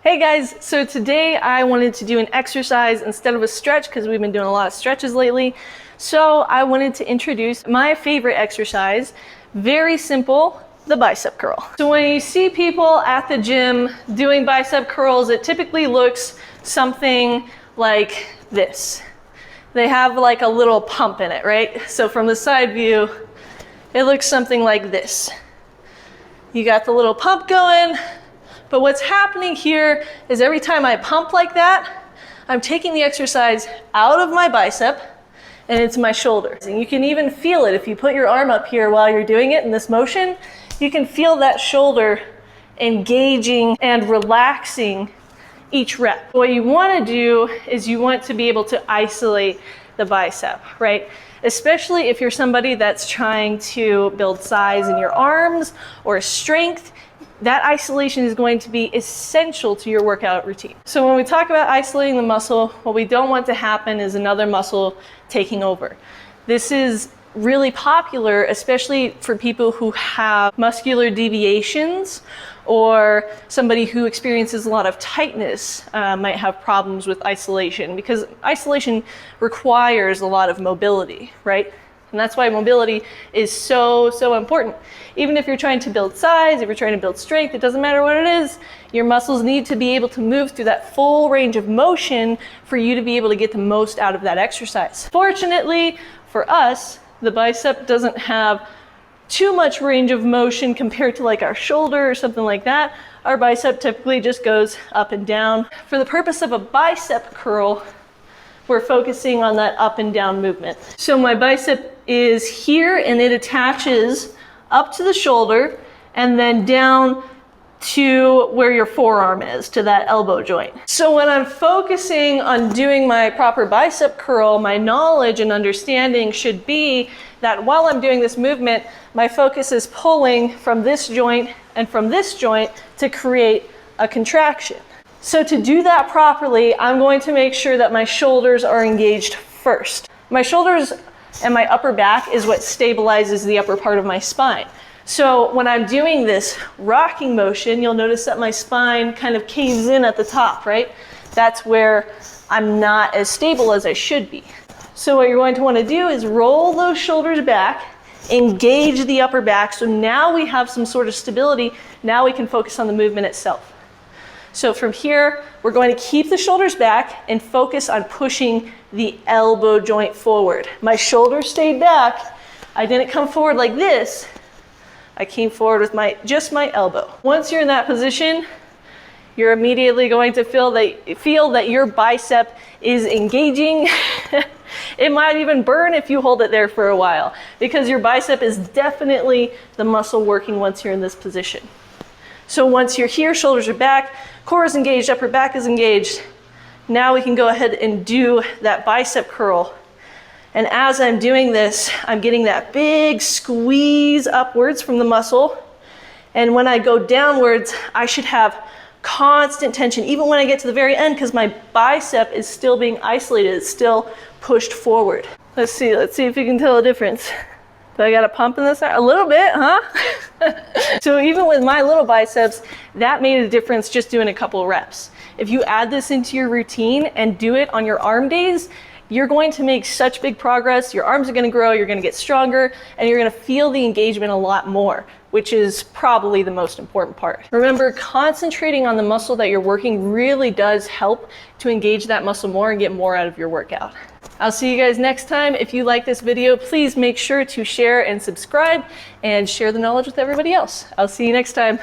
Hey guys, so today I wanted to do an exercise instead of a stretch because we've been doing a lot of stretches lately. So I wanted to introduce my favorite exercise, very simple, the bicep curl. So when you see people at the gym doing bicep curls, it typically looks something like this. They have like a little pump in it, right? So from the side view, it looks something like this. You got the little pump going. But what's happening here is every time I pump like that, I'm taking the exercise out of my bicep and into my shoulder. And you can even feel it if you put your arm up here while you're doing it in this motion, you can feel that shoulder engaging and relaxing each rep. What you want to do is you want to be able to isolate the bicep, right? Especially if you're somebody that's trying to build size in your arms or strength. That isolation is going to be essential to your workout routine. So when we talk about isolating the muscle, what we don't want to happen is another muscle taking over. This is really popular, especially for people who have muscular deviations or somebody who experiences a lot of tightness might have problems with isolation because isolation requires a lot of mobility, right? And that's why mobility is so important. Even if you're trying to build size, if you're trying to build strength, it doesn't matter what it is, your muscles need to be able to move through that full range of motion for you to be able to get the most out of that exercise. Fortunately for us, the bicep doesn't have too much range of motion compared to like our shoulder or something like that. Our bicep typically just goes up and down. For the purpose of a bicep curl, we're focusing on that up and down movement. So my bicep is here and it attaches up to the shoulder and then down to where your forearm is, to that elbow joint. So when I'm focusing on doing my proper bicep curl, my knowledge and understanding should be that while I'm doing this movement, my focus is pulling from this joint and from this joint to create a contraction. So to do that properly, I'm going to make sure that my shoulders are engaged first. My shoulders and my upper back is what stabilizes the upper part of my spine. So when I'm doing this rocking motion, you'll notice that my spine kind of caves in at the top, right? That's where I'm not as stable as I should be. So what you're going to want to do is roll those shoulders back, engage the upper back. So now we have some sort of stability. Now we can focus on the movement itself. So from here, we're going to keep the shoulders back and focus on pushing the elbow joint forward. My shoulders stayed back. I didn't come forward like this. I came forward with just my elbow. Once you're in that position, you're immediately going to feel that your bicep is engaging. It might even burn if you hold it there for a while because your bicep is definitely the muscle working once you're in this position. So once you're here, shoulders are back, core is engaged, upper back is engaged. Now we can go ahead and do that bicep curl. And as I'm doing this, I'm getting that big squeeze upwards from the muscle. And when I go downwards, I should have constant tension, even when I get to the very end, because my bicep is still being isolated, it's still pushed forward. Let's see if you can tell a difference. Do I got a pump in this side? A little bit, huh? So even with my little biceps, that made a difference just doing a couple of reps. If you add this into your routine and do it on your arm days, you're going to make such big progress. Your arms are going to grow, you're going to get stronger, and you're going to feel the engagement a lot more, which is probably the most important part. Remember, concentrating on the muscle that you're working really does help to engage that muscle more and get more out of your workout. I'll see you guys next time. If you like this video, please make sure to share and subscribe and share the knowledge with everybody else. I'll see you next time.